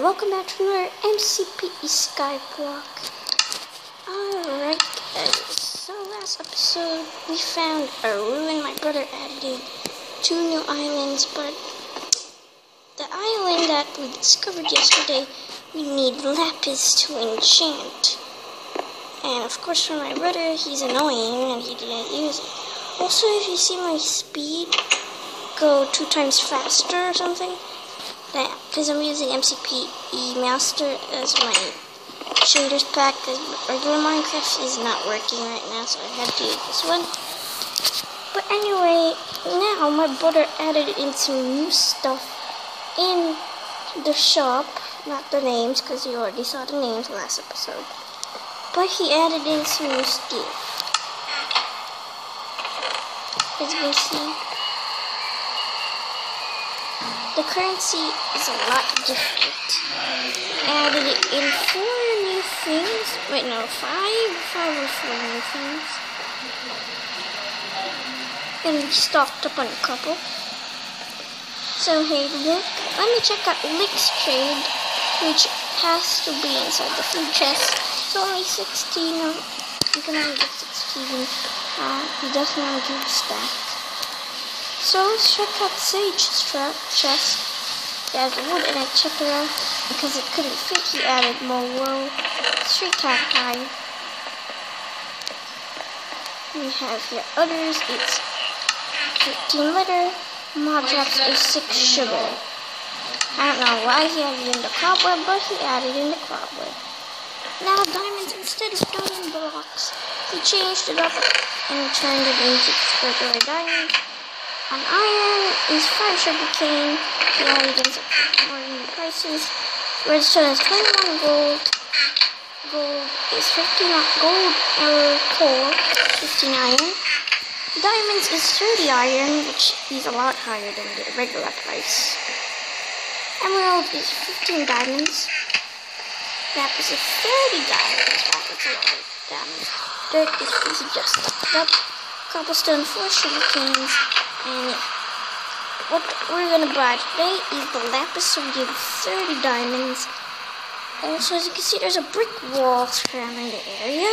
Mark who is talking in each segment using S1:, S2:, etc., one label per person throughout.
S1: welcome back to another MCPE Skyblock. Alright guys, so last episode we found a ruin. My brother added in 2 new islands, but the island that we discovered yesterday, we need lapis to enchant. And of course for my brother, he's annoying and he didn't use it. Also, if you see my speed go 2 times faster or something, because I'm using MCPE Master as my shaders pack, because regular Minecraft is not working right now, so I had to use this one. But anyway, now my brother added in some new stuff in the shop, not the names, because you already saw the names last episode. But he added in some new stuff. As you can see, the currency is a lot different. Added in 4 new things. Wait, no, 5 or 4 new things. And we stocked up on a couple. So hey, look, let me check out Lick's trade, which has to be inside the food chest. It's only 16. You can only get 16. He doesn't want to give a stack. So let's check out Sage's chest. He has wood and etc. Because it couldn't fit, he added more wool. 3 cacti. We have here others. It's 15 litter. Mod drops is 6 sugar. I don't know why he added in the cobweb, but he added in the cobweb. Now diamonds instead of diamond blocks. He changed it up and turned it into regular diamonds. On iron is 5 sugar cane. He added in some more new prices. Redstone is 21 gold. Gold is 15 gold core, 15 iron. Diamonds is 30 iron, which is a lot higher than the regular price. Emerald is 15 diamonds. Lapis is 30 diamonds. That's a lot of diamonds. Dirt is easy, just stocked up. Cobblestone 4 sugar canes. And yeah, what we're gonna buy today is the lapis, so we give 30 diamonds. Also, as you can see, there's a brick wall surrounding the area.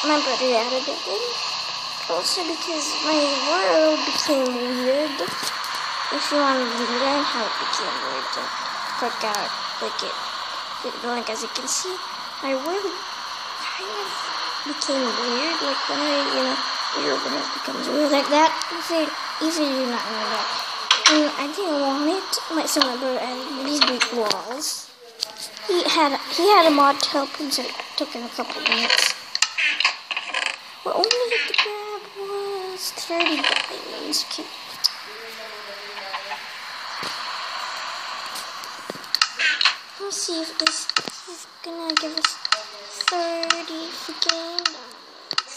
S1: My brother added it in. Also, because my world became weird. If you want to learn how it became weird, click out, like as you can see, my world kind of became weird. Like when your world becomes weird like that. If you do not know that. And I didn't want it. Like some of my brother added these brick walls. He had a mod to help him, so it took him a couple minutes. What only had to grab was 30 diamonds. Okay. Let's see if this is gonna give us 30 freaking diamonds.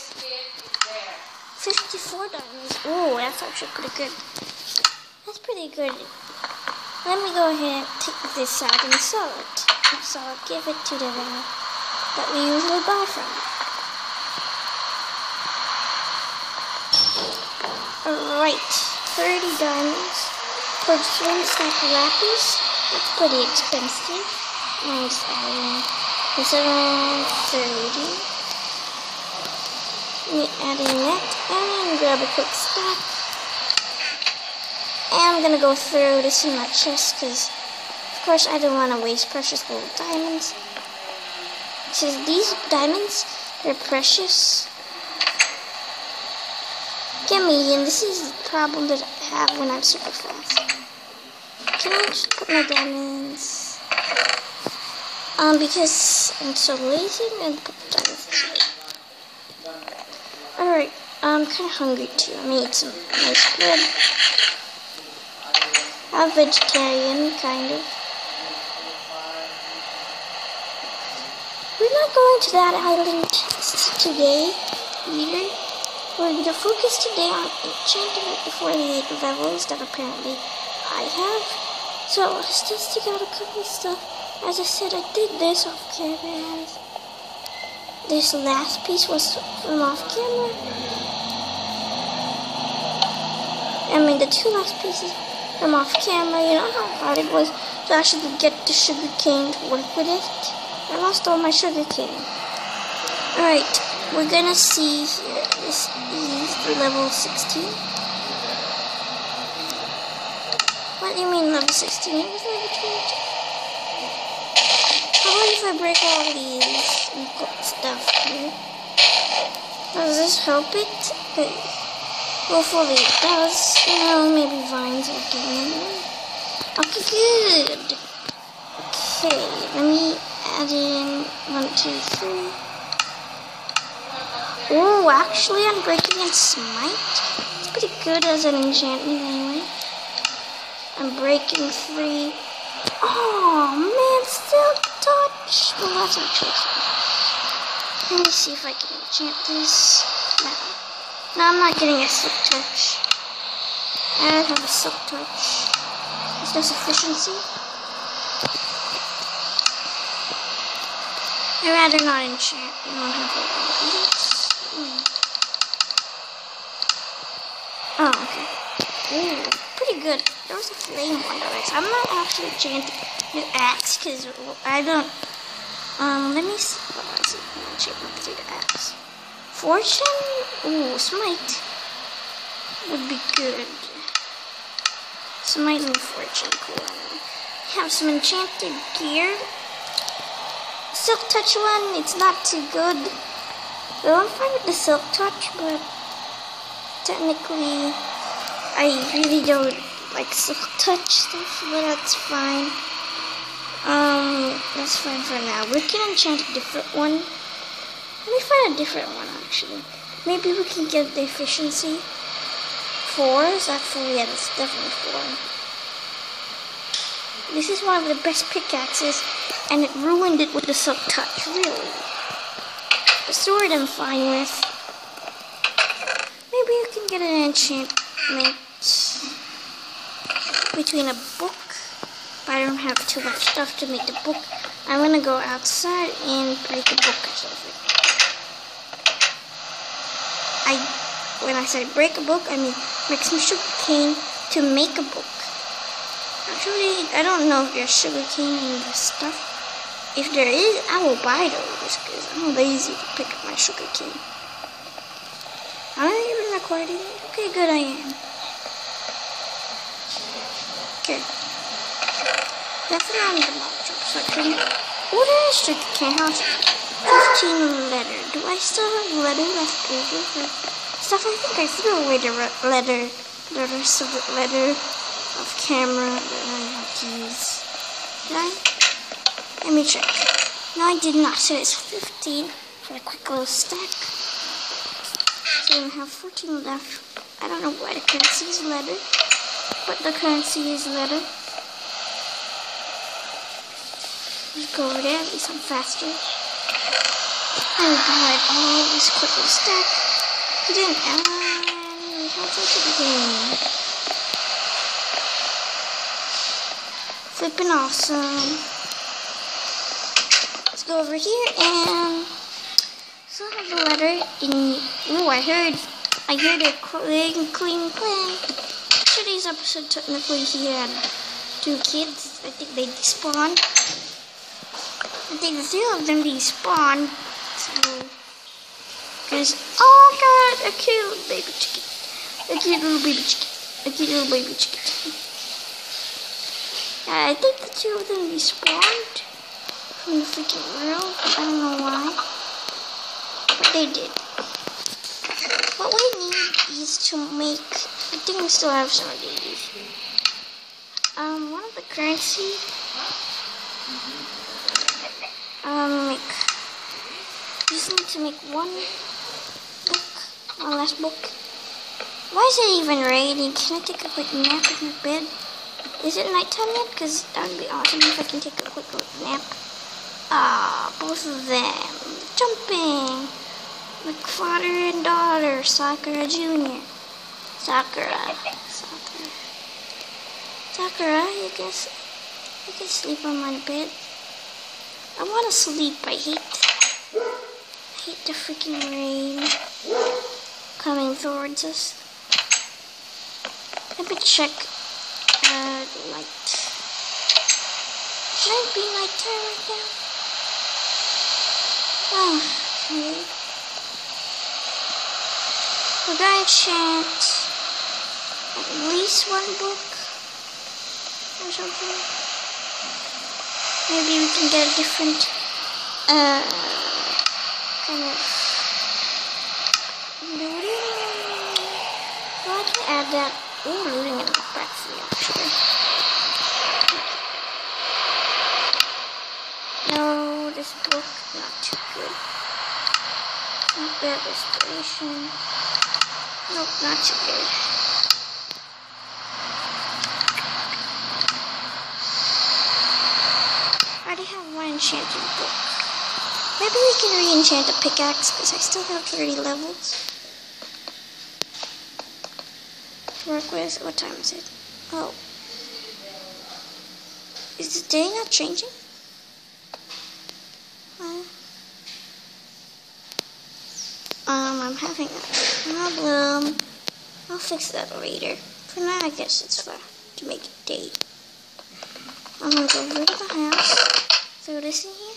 S1: 54 diamonds. Oh, that's actually pretty good. That's pretty good. Let me go ahead and take this out and sell it. So I'll give it to the guy that we usually buy from. Alright, 30 diamonds for just 1 stack of lapis. That's pretty expensive. Nice iron. It's around 30. Let me add in that and grab a quick stack. And I'm gonna go throw this in my chest because, of course, I don't want to waste precious little diamonds. Because these diamonds, they're precious. Get me, and this is the problem that I have when I'm super fast. Can I just put my diamonds? Because I'm so lazy, I'm gonna put the diamonds inside. Alright, I'm kind of hungry too. I'm gonna eat some nice bread. I'm vegetarian, kind of. We're not going to that island today, either. We're going to focus today on enchanting it before the 8 levels that apparently I have. So let's just take out a couple of stuff. As I said, I did this off camera. This last piece was from off camera. I mean, the 2 last pieces I'm off camera. You know how hard it was to actually get the sugar cane to work with it? I lost all my sugar cane. Alright, we're gonna see here. This is level 16. What do you mean level 16? It was level 22. How about if I break all these stuff here? Does this help it? Hopefully it does. Maybe vines will get in. Okay, good. Okay, let me add in 1, 2, 3. Oh, actually, Unbreaking and Smite. It's pretty good as an enchantment anyway. Unbreaking 3. Oh man, Silk Touch. Well, that's a choice. Let me see if I can enchant this. No, I'm not getting a Silk Touch. I don't have a Silk Touch. Is there sufficiency? I'd rather not enchant. I don't have a Oh, okay. Ooh, pretty good. There was a flame one though. So I'm not actually enchanting the axe because I don't. Let me see. What do I see? I'm gonna check the axe. Fortune? Ooh, Smite would be good. Smite and Fortune, cool. Have some enchanted gear. Silk Touch one, it's not too good. Well, I'm fine with the Silk Touch, but technically, I really don't like Silk Touch stuff, but that's fine. That's fine for now. We can enchant a different one. Let me find a different one, actually. Maybe we can get the efficiency. 4? Is that 4? Yeah, that's definitely 4. This is one of the best pickaxes, and it ruined it with the Silk Touch, really. The sword I'm fine with. Maybe you can get an enchantment between a book, but I don't have too much stuff to make the book. I'm gonna go outside and break a book or something. When I say break a book, I mean make some sugar cane to make a book. Actually, I don't know if there's sugar cane in this stuff. If there is, I will buy those because I'm lazy to pick up my sugar cane. Am I even recording? Okay, good, I am. Okay. Definitely on the mob drop section. What is sugar cane house? 15 leather. Do I still have leather left over for stuff? I think I threw away the rest of the leather of camera that I have to use. Did I? Let me check. No, I did not. So it's 15 for a quick little stack. So we have 14 left. I don't know why the currency is leather, but the currency is leather. Let's go over there. At least I'm faster. And buy all this quick little stack. Then we have such a game. Flipping awesome. Let's go over here and so I have the letter in. Ooh, I heard a clean plan. Today's episode technically he had 2 kids. I think they despawned. I think the 3 of them despawned. So, because oh god, a cute little baby chicken. A cute little baby chicken. A cute little baby chicken. I think the 2 of them despawned from the freaking world. I don't know why. But they did. What we need is to make, I think we still have some of these. One of the currency. Just need to make one last book. Why is it even raining? Can I take a quick nap in my bed? Is it nighttime yet? Because that would be awesome if I can take a quick nap. Ah, both of them. Jumping. Like father and daughter. Sakura Jr. Sakura, you can sleep on my bed. I want to sleep. I hate the freaking rain coming towards us. Let me check light. Should I be nighttime right now? Oh, okay. We're gonna enchant at least one book or something. Maybe we can get a different kind of looting. Well, I can add that. Ooh, looting in the back for me, actually. No, this book, not too good. Not bad restoration. Nope, not too good. I already have one enchanted book. Maybe we can re-enchant a pickaxe because I still have 30 levels to work with. What time is it? Oh. Is the day not changing? I'm having a problem. I'll fix that later. For now, I guess it's fine to make it day. I'm gonna go over to the house. Throw this in here.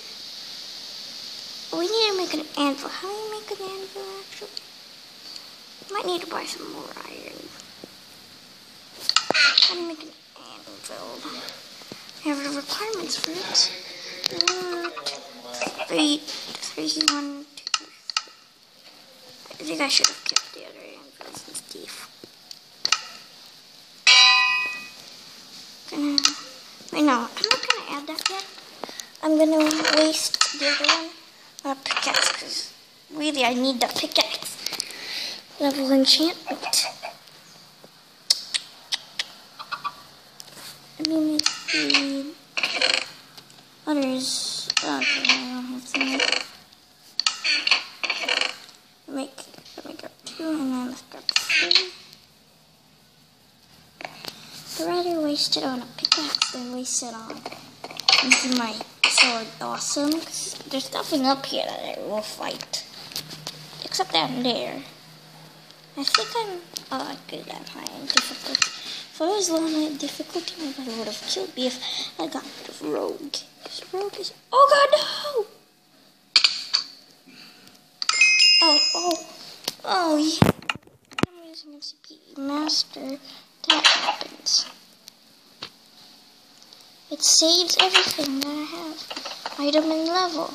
S1: Oh, we need to make an anvil. How do you make an anvil, actually? Might need to buy some more iron. How do you make an anvil? I have the requirements for it. 1, 2. I think I should have kept the other anvils and stuff. Wait, no, I'm not gonna add that yet. I'm gonna waste the other one on a pickaxe because really I need that pickaxe. Level enchantment. Let me make the others. Okay, I don't have to make. Let me grab 2 and then let's grab 3. I'd rather waste it on a pickaxe than waste it on making my sword awesome. Cause there's nothing up here that I will fight. Except down there. I think I'm good at high in difficulty. If I was low in difficulty, nobody would have killed me if I got rid of Rogue. Because Rogue is... Oh god, no! Oh, yeah. I'm using a CPU master. That happens. It saves everything that I have. Item and level.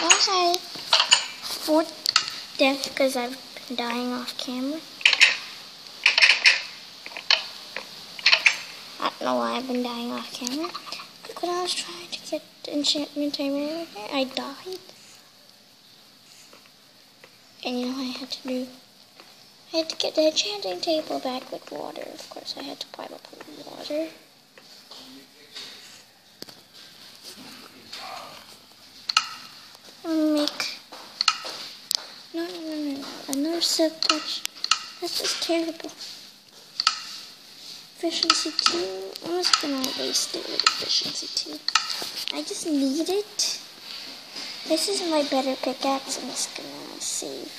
S1: Okay. 4th death because I've been dying off camera. I don't know why I've been dying off camera. Like when I was trying to get the enchantment timer, I died. And you know what I had to do? I had to get the enchanting table back with water. Of course, I had to pile up with water. I'm gonna make... No. Another silk touch. That's just terrible. Efficiency 2. I'm just gonna waste it with efficiency 2. I just need it. This is my better pickaxe. I'm just gonna save.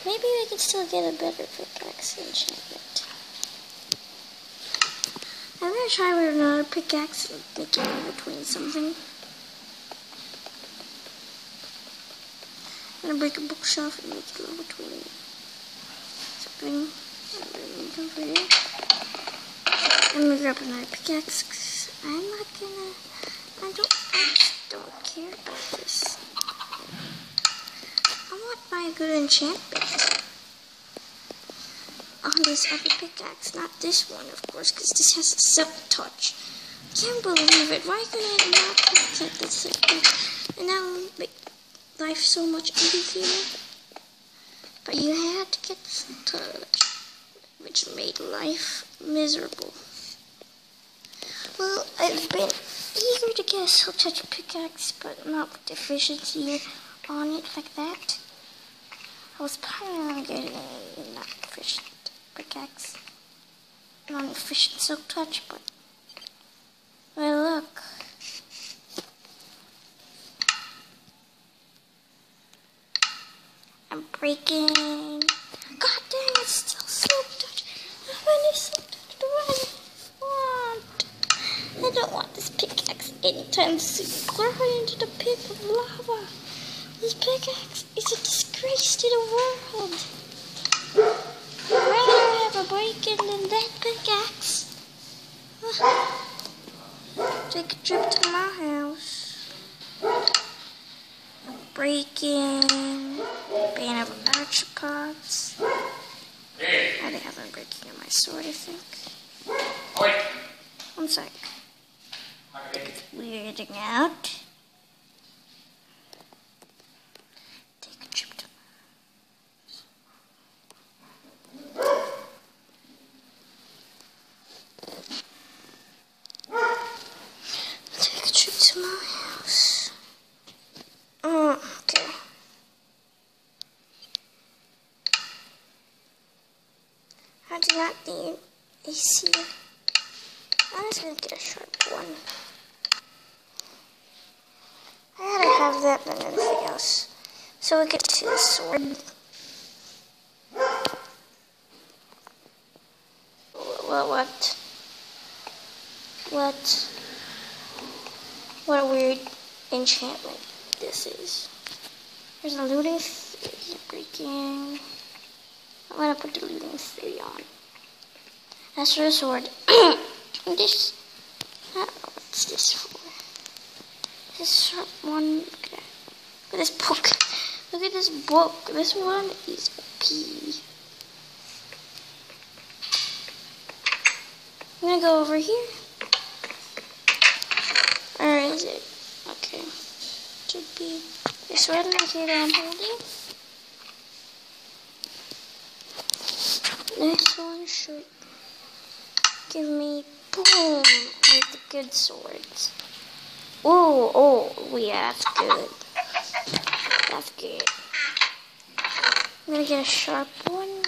S1: Maybe we can still get a better pickaxe enchantment. I'm gonna try with another pickaxe and make it in between something. I'm gonna break a bookshelf and make it in between something. I'm gonna grab another pickaxe because I'm not gonna. I just don't care about this. I want my good enchantment on this other pickaxe, not this one, of course, because this has a silk touch. I can't believe it. Why couldn't I not get the silk touch? And now make life so much easier. But you had to get the silk touch, which made life miserable. Well, I've been eager to get a silk touch pickaxe, but not with efficiency on it like that. I was planning on getting a not efficient pickaxe, non-efficient silk touch, but well, look. I'm breaking. God dang, it's still anytime soon. We're heading into the pit of lava. This pickaxe is a disgrace to the world. I'd rather have a break-in than that pickaxe. Take a trip to my house. Break-in. Bane of arthropods. I think I've been breaking in my sword, I think. One sec. It's weirding out. Take a trip to my house. Okay. I do not need AC. I'm just gonna get a sharp one. I gotta have that than anything else. So we get to the sword. What a weird enchantment this is. There's a looting 30 breaking. I'm gonna put the looting 30 on. That's for the sword. This, I don't know what's this for. This sharp one, look at this book. Look at this book. This one is OP. I'm gonna go over here. Where is it? Okay. Should be this one right here that I'm holding. This one should give me boom with the good swords. Oh, yeah, that's good. That's good. I'm gonna get a sharp one.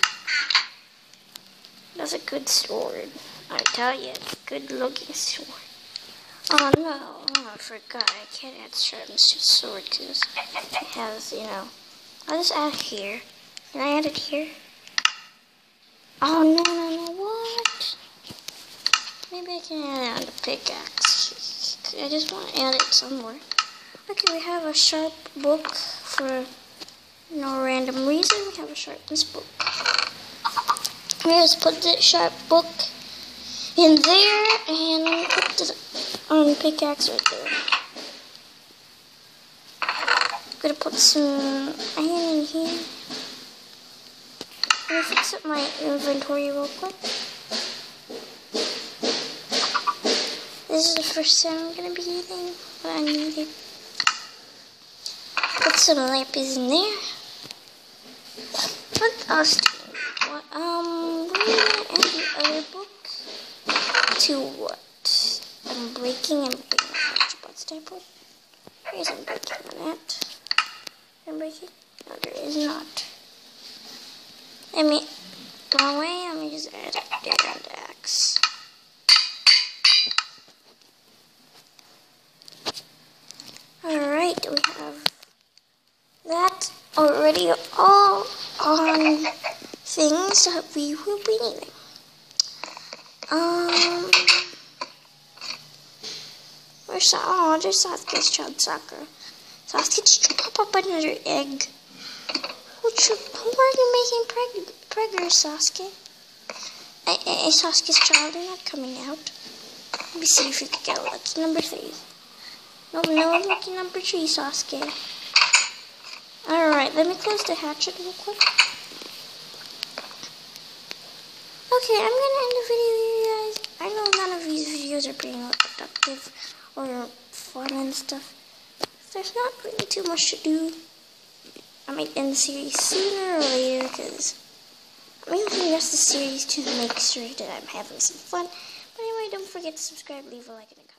S1: That's a good sword. I tell you, it's a good looking sword. Oh no, I forgot. I can't add sharpness to sword because it has, I'll just add it here. Can I add it here? Oh no, what? Maybe I can add it on the pickaxe. I just want to add it somewhere. Okay, we have a sharp book for no random reason. We have a sharpness book. We just put the sharp book in there and put the pickaxe right there. I'm gonna put some iron in here. I'm gonna fix up my inventory real quick. This is the first time I'm gonna be eating what I needed. Put some lapis in there. What else do we need? We're gonna add the other book to what? I'm breaking and breaking what's type of? There isn't breaking on that. I'm breaking? No, there is not. Wrong way, let me just add it there on the axe. Alright, we have that already all on things that we will be needing. There's Sasuke's child soccer. Sasuke, did you pop up another egg? Who are you making preggers, Sasuke? Sasuke's child, they're not coming out. Let me see if we can get lucky number 3. No, lucky number 3, Sasuke. Alright, let me close the hatchet real quick. Okay, I'm gonna end the video here, guys. I know none of these videos are being productive or fun and stuff. There's not really too much to do. I might end the series sooner or later because I'm using the series to make sure that I'm having some fun. But anyway, don't forget to subscribe, leave a like, and a comment.